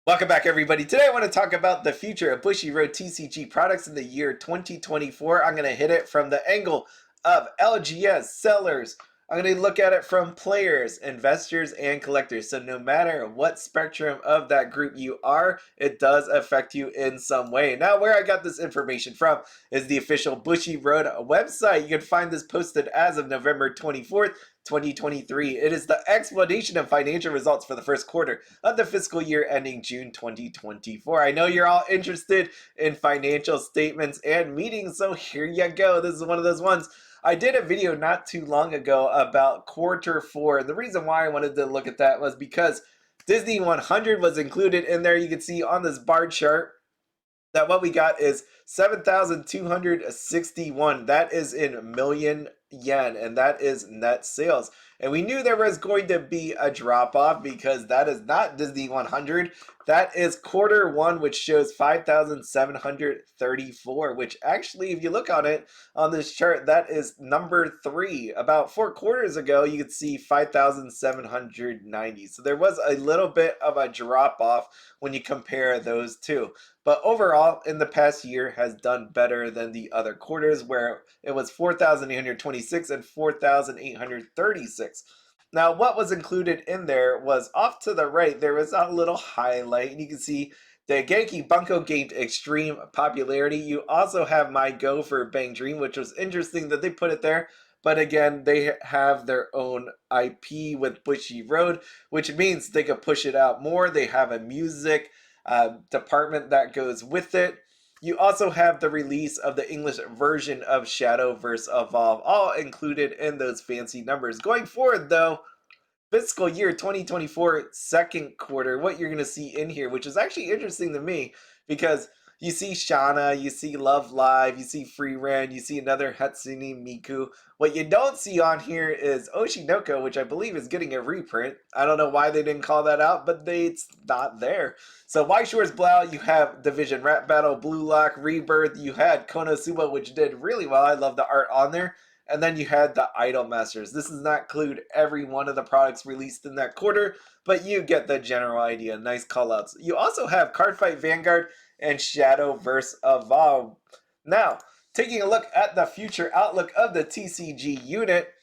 Welcome back, everybody. Today I want to talk about the future of Bushiroad TCG products in the year 2024. I'm going to hit it from the angle of LGS sellers. I'm going to look at it from players, investors, and collectors. So no matter what spectrum of that group you are, it does affect you in some way. Now, where I got this information from is the official Bushiroad website. You can find this posted as of November 24th, 2023. It is the explanation of financial results for the first quarter of the fiscal year ending June 2024. I know you're all interested in financial statements and meetings, so here you go. This is one of those ones. I did a video not too long ago about quarter four. The reason why I wanted to look at that was because Disney 100 was included in there. You can see on this bar chart that what we got is 7,261. That is in million yen, and that is net sales. And we knew there was going to be a drop off because that is not Disney 100. That is quarter one, which shows 5,734, which actually, if you look on it on this chart, that is number 3. About 4 quarters ago, you could see 5,790. So there was a little bit of a drop off when you compare those two. But overall, in the past year, has done better than the other quarters, where it was 4,826 and 4,836. Now, what was included in there was off to the right, there was a little highlight, and you can see the Genki Bunko gained extreme popularity. You also have My Go for Bang Dream, which was interesting that they put it there. But again, they have their own IP with Bushiroad, which means they could push it out more. They have a music department that goes with it. You also have the release of the English version of Shadowverse Evolve, all included in those fancy numbers. Going forward, though, fiscal year 2024 second quarter, what you're going to see in here, which is actually interesting to me because you see Shauna, you see Love Live, you see Free Ren, you see another Hatsune Miku. What you don't see on here is Oshinoko, which I believe is getting a reprint. I don't know why they didn't call that out, but it's not there. So Weiss Schwarz Blau, you have Division Rap Battle, Blue Lock, Rebirth, you had Konosuba, which did really well. I love the art on there. And then you had the Idol Masters. This does not include every one of the products released in that quarter, but you get the general idea. Nice callouts. You also have Cardfight Vanguard and Shadowverse Evolve. Now, taking a look at the future outlook of the TCG unit,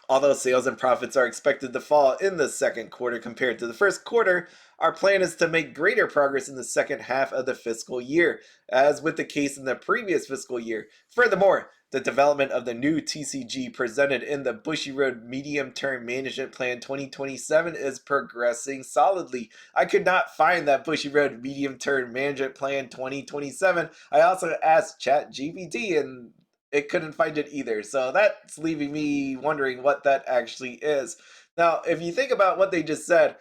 although sales and profits are expected to fall in the second quarter compared to the first quarter, our plan is to make greater progress in the second half of the fiscal year, as with the case in the previous fiscal year. Furthermore, the development of the new TCG presented in the Bushiroad Medium-Term Management Plan 2027 is progressing solidly. I could not find that Bushiroad Medium-Term Management Plan 2027. I also asked ChatGPT and it couldn't find it either. So that's leaving me wondering what that actually is. Now, if you think about what they just said,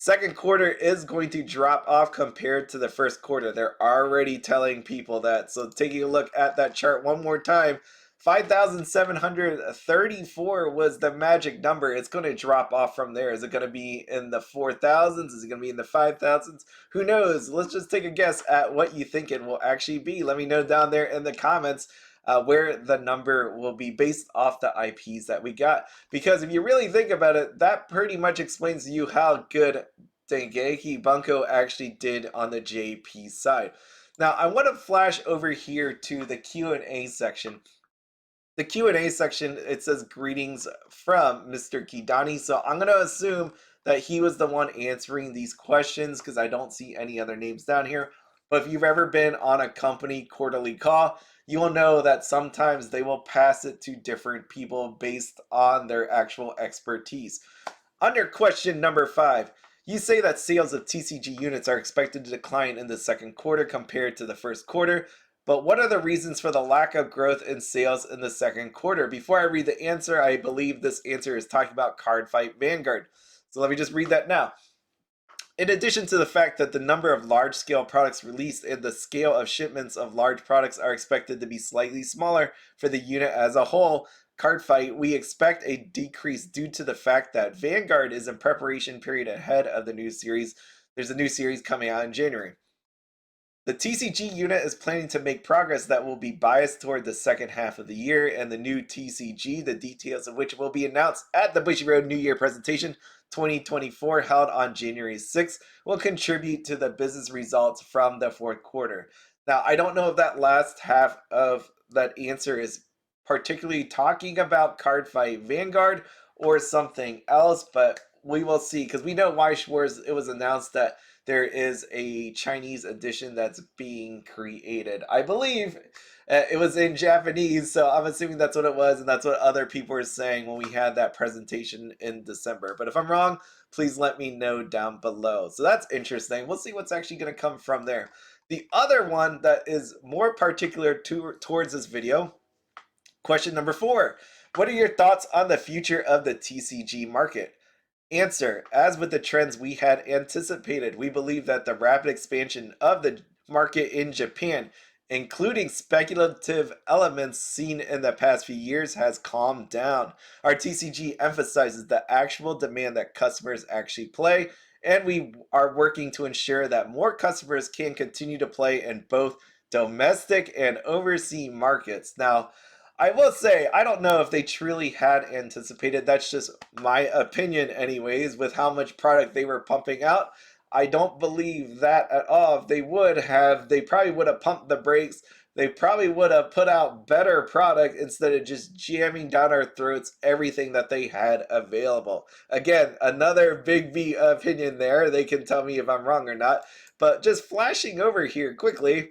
second quarter is going to drop off compared to the first quarter. They're already telling people that. So taking a look at that chart one more time, 5,734 was the magic number. It's going to drop off from there. Is it going to be in the 4,000s? Is it going to be in the 5,000s? Who knows? Let's just take a guess at what you think it will actually be. Let me know down there in the comments where the number will be based off the IPs that we got. Because if you really think about it, that pretty much explains to you how good Dengeki Bunko actually did on the JP side. Now, I want to flash over here to the Q&A section. The Q&A section, it says greetings from Mr. Kidani. So I'm going to assume that he was the one answering these questions because I don't see any other names down here. But if you've ever been on a company quarterly call, you will know that sometimes they will pass it to different people based on their actual expertise. Under question number 5, you say that sales of TCG units are expected to decline in the second quarter compared to the first quarter, but what are the reasons for the lack of growth in sales in the second quarter? Before I read the answer, I believe this answer is talking about Cardfight Vanguard. So let me just read that now. In addition to the fact that the number of large-scale products released and the scale of shipments of large products are expected to be slightly smaller for the unit as a whole, Cardfight, we expect a decrease due to the fact that Vanguard is in preparation period ahead of the new series. There's a new series coming out in January. The TCG unit is planning to make progress that will be biased toward the second half of the year, and the new TCG, the details of which will be announced at the Bushiroad New Year presentation 2024, held on January 6th, will contribute to the business results from the fourth quarter. Now, I don't know if that last half of that answer is particularly talking about Cardfight Vanguard or something else, but we will see, because we know Weiss Schwarz, it was announced that there is a Chinese edition that's being created. I believe it was in Japanese, so I'm assuming that's what it was, and that's what other people were saying when we had that presentation in December. But if I'm wrong, please let me know down below. So that's interesting. We'll see what's actually going to come from there. The other one that is more particular towards this video, question number 4. What are your thoughts on the future of the TCG market? Answer: as with the trends we had anticipated, we believe that the rapid expansion of the market in Japan, including speculative elements seen in the past few years, has calmed down. Our TCG emphasizes the actual demand that customers actually play, and we are working to ensure that more customers can continue to play in both domestic and overseas markets. Now, I will say, I don't know if they truly had anticipated. That's just my opinion, anyways, with how much product they were pumping out. I don't believe that at all. If they would have, they probably would have pumped the brakes. They probably would have put out better product instead of just jamming down our throats everything that they had available. Again, another big B opinion there. They can tell me if I'm wrong or not. But just flashing over here quickly,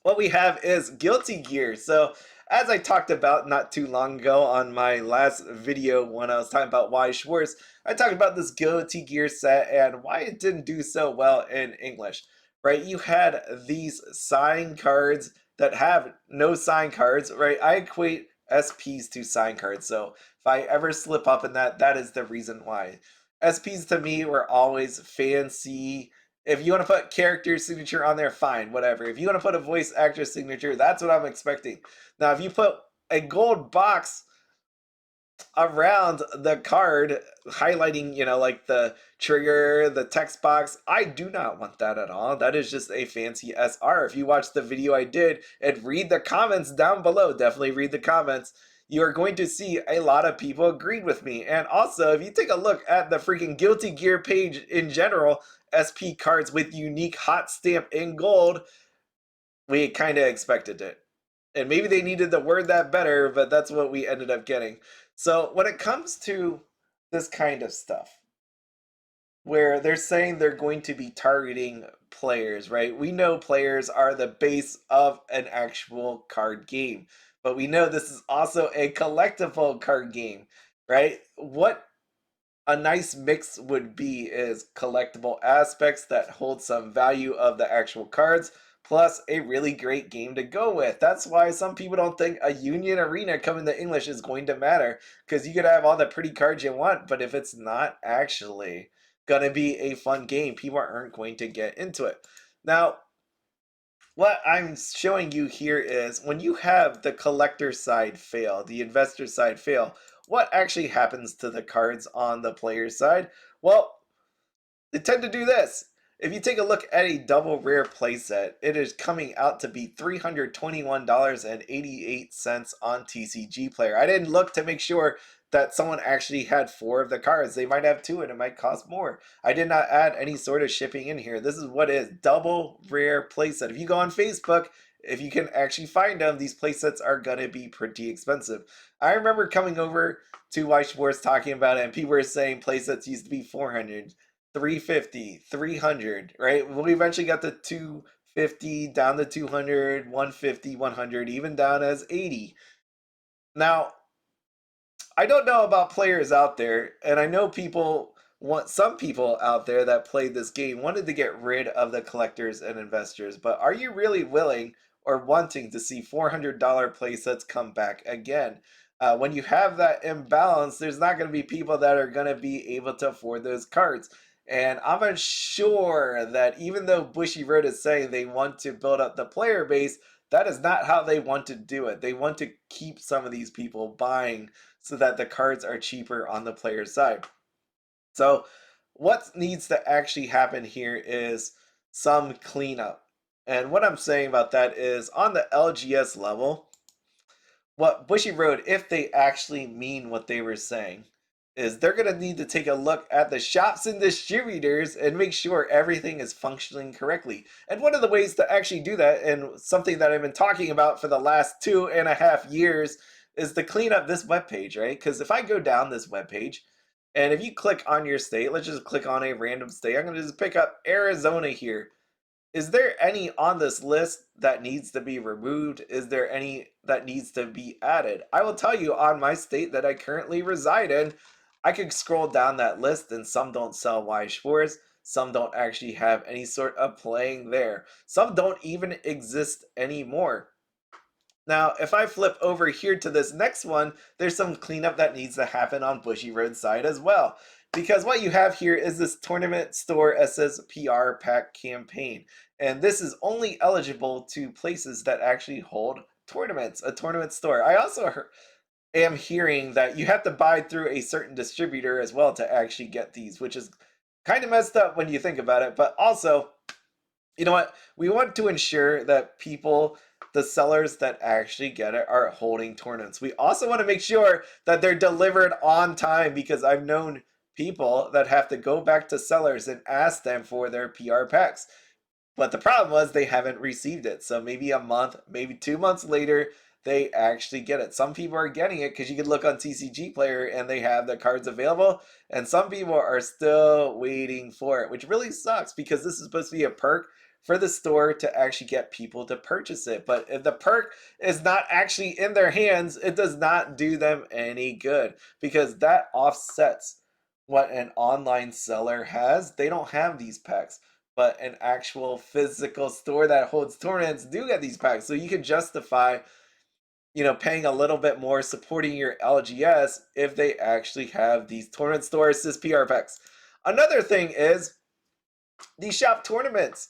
what we have is Guilty Gear. So as I talked about not too long ago on my last video when I was talking about Weiss Schwarz, I talked about this Guilty Gear set and why it didn't do so well in English, right? You had these sign cards that have no sign cards, right? I equate SPs to sign cards, so if I ever slip up in that, that is the reason why. SPs to me were always fancy. If you want to put character signature on there, fine, whatever. If you want to put a voice actor signature, that's what I'm expecting. Now, if you put a gold box around the card highlighting, like the trigger, the text box, I do not want that at all. That is just a fancy SR. If you watch the video I did and read the comments down below, definitely read the comments, you are going to see a lot of people agreed with me. And also, if you take a look at the freaking Guilty Gear page in general, SP cards with unique hot stamp in gold, we kind of expected it. And maybe they needed to word that better, but that's what we ended up getting. So when it comes to this kind of stuff, where they're saying they're going to be targeting players, right? We know players are the base of an actual card game, but we know this is also a collectible card game, right? What a nice mix would be is collectible aspects that hold some value of the actual cards, plus a really great game to go with. That's why some people don't think a Union Arena coming to English is going to matter, because you could have all the pretty cards you want, but if it's not actually going to be a fun game, people aren't going to get into it. Now, what I'm showing you here is when you have the collector side fail, the investor side fail, what actually happens to the cards on the player side? Well, they tend to do this. If you take a look at a double rare playset, it is coming out to be $321.88 on TCG Player. I didn't look to make sure that someone actually had 4 of the cards. They might have 2 and it might cost more. I did not add any sort of shipping in here. This is what is double rare playset. If you go on Facebook, if you can actually find them, these playsets are going to be pretty expensive. I remember coming over to Weiss Schwarz talking about it, and people were saying playsets used to be 400. 350, 300, right? We eventually got to 250, down to 200, 150, 100, even down as 80. Now, I don't know about players out there, and I know some people out there that played this game wanted to get rid of the collectors and investors, but are you really willing or wanting to see $400 playsets come back again? When you have that imbalance, there's not going to be people that are going to be able to afford those cards. And I'm unsure that even though Bushiroad is saying they want to build up the player base, that is not how they want to do it. They want to keep some of these people buying so that the cards are cheaper on the player side. So what needs to actually happen here is some cleanup. And what I'm saying about that is on the LGS level, what Bushiroad, if they actually mean what they were saying, is they're going to need to take a look at the shops and distributors and make sure everything is functioning correctly. And one of the ways to actually do that, and something that I've been talking about for the last 2.5 years, is to clean up this web page, right? Because if I go down this web page, and if you click on your state, let's just click on a random state. I'm going to just pick up Arizona here. Is there any on this list that needs to be removed? Is there any that needs to be added? I will tell you, on my state that I currently reside in, I could scroll down that list and some don't sell Weiss Schwarz. Some don't actually have any sort of playing there. Some don't even exist anymore. Now, if I flip over here to this next one, there's some cleanup that needs to happen on Bushiroad side as well. Because what you have here is this tournament store that says PR pack campaign. And this is only eligible to places that actually hold tournaments, a tournament store. I also am hearing that you have to buy through a certain distributor as well to actually get these, which is kind of messed up when you think about it. But also, you know what? We want to ensure that people, the sellers that actually get it, are holding tournaments. We also want to make sure that they're delivered on time, because I've known people that have to go back to sellers and ask them for their PR packs. But the problem was they haven't received it. So maybe a month, maybe 2 months later, they actually get it. Some people are getting it because you can look on TCGPLAYER and they have the cards available. And some people are still waiting for it, which really sucks, because this is supposed to be a perk for the store to actually get people to purchase it. But if the perk is not actually in their hands, it does not do them any good, because that offsets what an online seller has. They don't have these packs, but an actual physical store that holds tournaments do get these packs. So you can justify, paying a little bit more, supporting your LGS if they actually have these tournament stores, this PR packs. Another thing is these shop tournaments.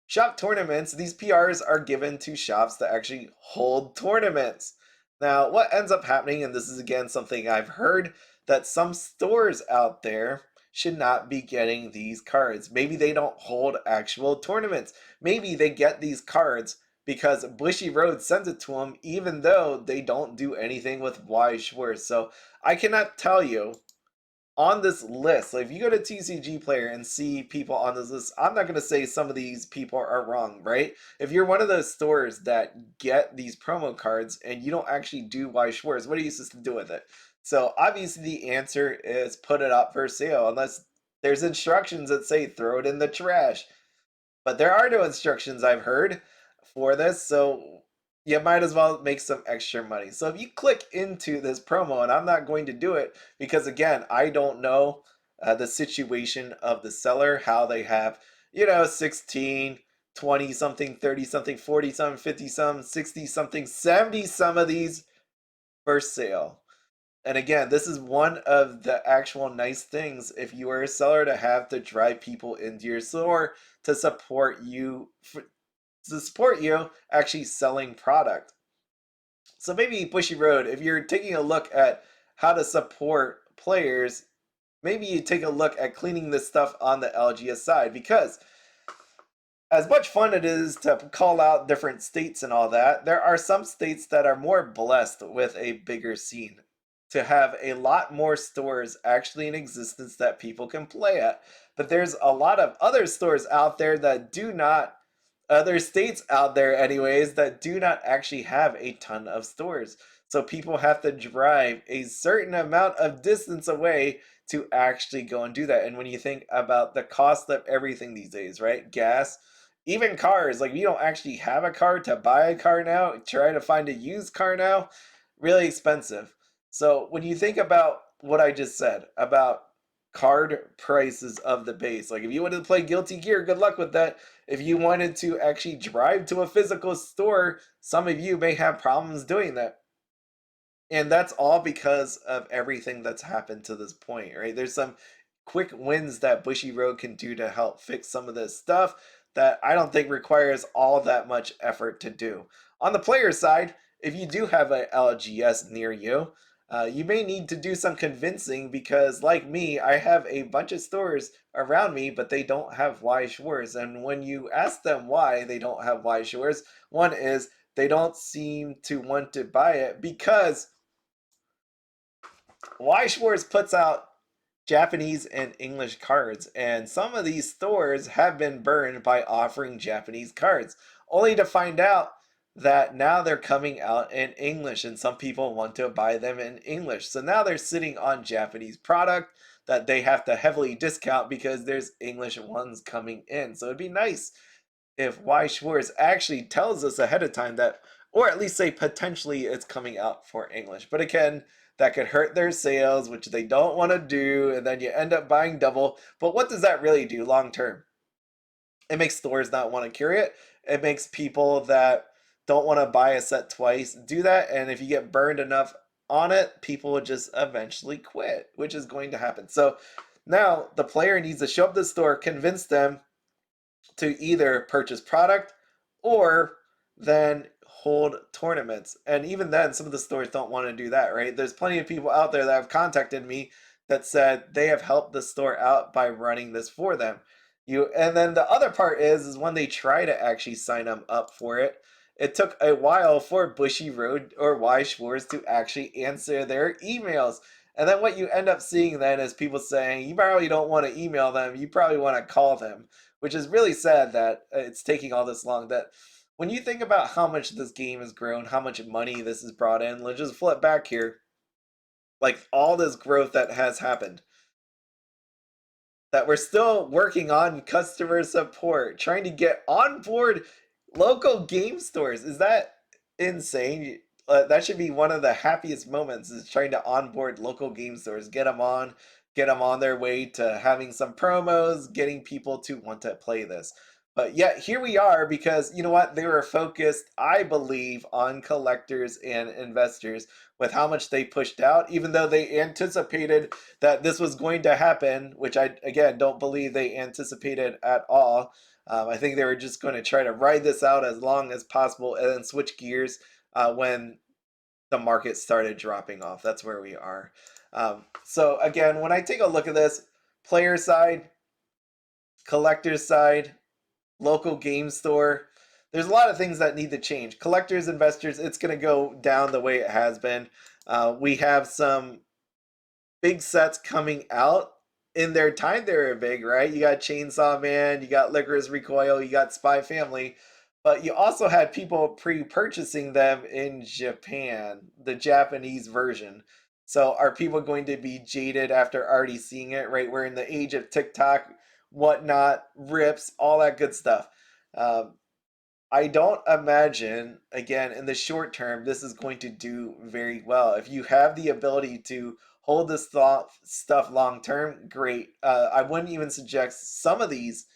Shop tournaments, these PRs are given to shops that actually hold tournaments. Now, what ends up happening, and this is again something I've heard, that some stores out there should not be getting these cards. Maybe they don't hold actual tournaments. Maybe they get these cards because Bushiroad sends it to them, even though they don't do anything with Weiss Schwarz. So I cannot tell you on this list. Like, if you go to TCGPLAYER and see people on this list, I'm not going to say some of these people are wrong, right? If you're one of those stores that get these promo cards and you don't actually do Weiss Schwarz, what are you supposed to do with it? So obviously the answer is put it up for sale, unless there's instructions that say throw it in the trash. But there are no instructions, I've heard, for this, so you might as well make some extra money. So if you click into this promo, and I'm not going to do it because, again, I don't know the situation of the seller, how they have, 16, 20 something, 30 something, 40 something, 50 something, 60 something, 70 some of these for sale. And again, this is one of the actual nice things, if you are a seller, to have to drive people into your store to support you actually selling product. So maybe Bushiroad, if you're taking a look at how to support players, maybe you take a look at cleaning this stuff on the LGS side, because as much fun it is to call out different states and all that, there are some states that are more blessed with a bigger scene, to have a lot more stores actually in existence that people can play at. But there's a lot of other stores out there that do not, other states out there anyways, that do not actually have a ton of stores. So people have to drive a certain amount of distance away to actually go and do that. And when you think about the cost of everything these days, right? Gas, even cars, like, you don't actually have a car, to buy a car now, try to find a used car now, really expensive. So when you think about what I just said about card prices of the base, like, if you wanted to play Guilty Gear, good luck with that. If you wanted to actually drive to a physical store, some of you may have problems doing that. And that's all because of everything that's happened to this point, right? There's some quick wins that Bushiroad can do to help fix some of this stuff that I don't think requires all that much effort to do. On the player side, if you do have a LGS near you, you may need to do some convincing, because, like me, I have a bunch of stores around me, but they don't have Weiss Schwarz. And when you ask them why they don't have Weiss Schwarz, one is they don't seem to want to buy it because Weiss Schwarz puts out Japanese and English cards, and some of these stores have been burned by offering Japanese cards, only to find out that now they're coming out in English, and some people want to buy them in English. So now they're sitting on Japanese product that they have to heavily discount because there's English ones coming in. So it'd be nice if Weiss Schwarz actually tells us ahead of time that, or at least say potentially it's coming out for English. But again, that could hurt their sales, which they don't want to do, and then you end up buying double. But what does that really do long term? It makes stores not want to carry it. It makes people that don't want to buy a set twice do that. And if you get burned enough on it, people will just eventually quit, which is going to happen. So now the player needs to show up to the store, convince them to either purchase product or then hold tournaments. And even then, some of the stores don't want to do that, right? There's plenty of people out there that have contacted me that said they have helped the store out by running this for them. And then the other part is when they try to actually sign them up for it, it took a while for Bushiroad or Weiss Schwarz to actually answer their emails. And then what you end up seeing then is people saying, you probably don't want to email them, you probably want to call them, which is really sad that it's taking all this long. That when you think about how much this game has grown, how much money this has brought in, let's just flip back here. Like all this growth that has happened, that we're still working on customer support, trying to get on board local game stores. Is that insane? That should be one of the happiest moments is trying to onboard local game stores, get them on their way to having some promos, getting people to want to play this. But yet here we are because you know what? They were focused, I believe, on collectors and investors with how much they pushed out, even though they anticipated that this was going to happen, which I, again, don't believe they anticipated at all. I think they were just going to try to ride this out as long as possible and then switch gears when the market started dropping off. That's where we are. So, again, when I take a look at this, player side, collector side, local game store, there's a lot of things that need to change. Collectors, investors, it's going to go down the way it has been. We have some big sets coming out. In their time, they were big, right? You got Chainsaw Man, you got Licorice Recoil, you got Spy Family, but you also had people pre-purchasing them in Japan, the Japanese version. So are people going to be jaded after already seeing it, right? We're in the age of TikTok, whatnot, rips, all that good stuff. Um, I don't imagine, again, in the short term, this is going to do very well. If you have the ability to hold this stuff long term, great. I wouldn't even suggest some of these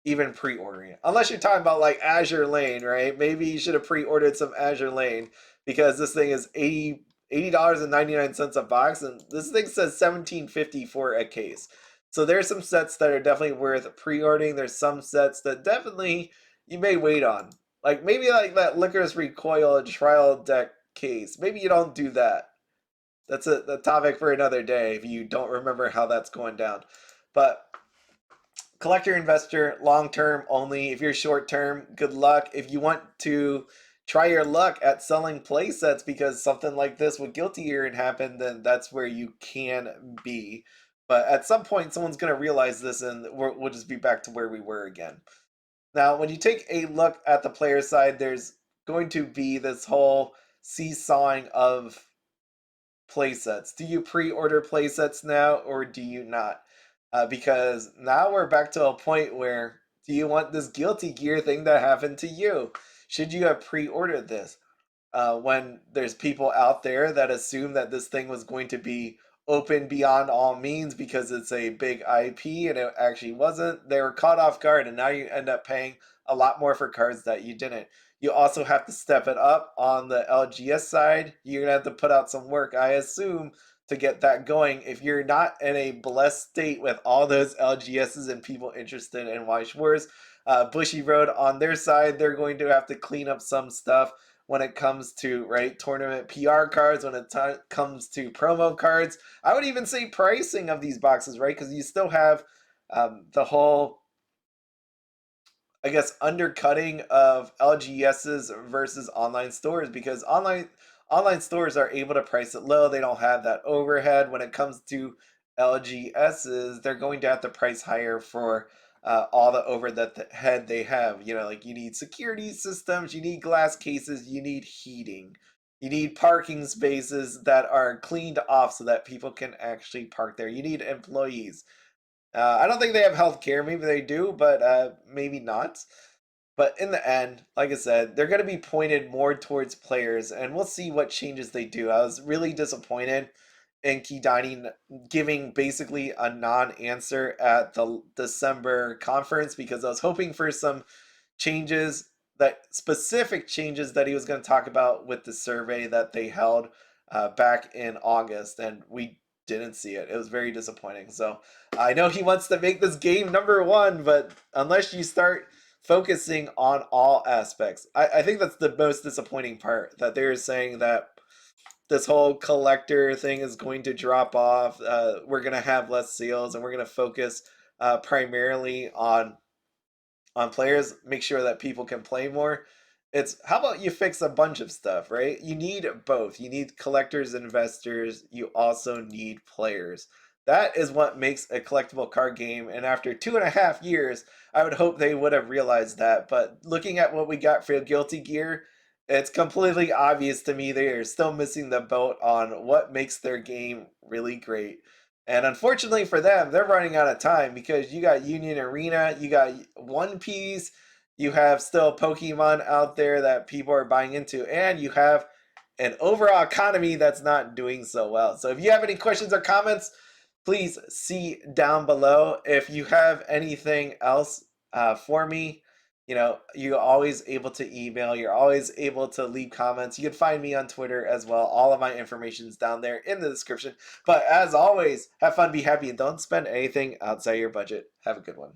even pre-ordering it. Unless you're talking about like Azure Lane, right? Maybe you should have pre-ordered some Azure Lane because this thing is $80.99 a box, and this thing says $17.50 for a case. So there's some sets that are definitely worth pre-ordering. There's some sets that definitely you may wait on. Like maybe like that Licorice Recoil trial deck case. Maybe you don't do that. That's a topic for another day if you don't remember how that's going down. But collector investor long term only. If you're short term, good luck. If you want to try your luck at selling play sets because something like this with Guilty Gear happened, then that's where you can be. But at some point, someone's going to realize this and we'll just be back to where we were again. Now, when you take a look at the player side, there's going to be this whole seesawing of playsets. Do you pre-order playsets now or do you not? Because now we're back to a point where do you want this Guilty Gear thing to happen to you? Should you have pre-ordered this? When there's people out there that assume that this thing was going to be open beyond all means because it's a big IP and it actually wasn't. They were caught off guard, and now you end up paying a lot more for cards that you didn't. You also have to step it up on the LGS side. You're going to have to put out some work, I assume, to get that going. If you're not in a blessed state with all those LGSs and people interested in Weiss Schwarz, Bushiroad on their side, they're going to have to clean up some stuff when it comes to right tournament PR cards, when it comes to promo cards. I would even say pricing of these boxes, right? Because you still have the whole, I guess, undercutting of LGSs versus online stores, because online stores are able to price it low. They don't have that overhead. When it comes to LGSs, they're going to have to price higher for all the overhead they have. You know, like you need security systems, you need glass cases, you need heating. You need parking spaces that are cleaned off so that people can actually park there. You need employees. I don't think they have health care. Maybe they do, but maybe not. But in the end, like I said, they're going to be pointed more towards players, and we'll see what changes they do. I was really disappointed in Kidani giving basically a non-answer at the December conference because I was hoping for some changes, that specific changes that he was going to talk about with the survey that they held back in August, and we didn't see it. It was very disappointing. So I know he wants to make this game #1, but unless you start focusing on all aspects, I think that's the most disappointing part, that they're saying that this whole collector thing is going to drop off. We're going to have less sales, and we're going to focus primarily on players, make sure that people can play more. It's how about you fix a bunch of stuff, right? You need both. You need collectors, investors. You also need players. That is what makes a collectible card game. And after 2.5 years, I would hope they would have realized that. But looking at what we got for Guilty Gear, it's completely obvious to me they are still missing the boat on what makes their game really great. And unfortunately for them, they're running out of time because you got Union Arena, you got One Piece, you have still Pokemon out there that people are buying into, and you have an overall economy that's not doing so well. So if you have any questions or comments, please see down below. If you have anything else for me, you know, you're always able to email, you're always able to leave comments. You can find me on Twitter as well. All of my information's down there in the description. But as always, have fun, be happy, and don't spend anything outside your budget. Have a good one.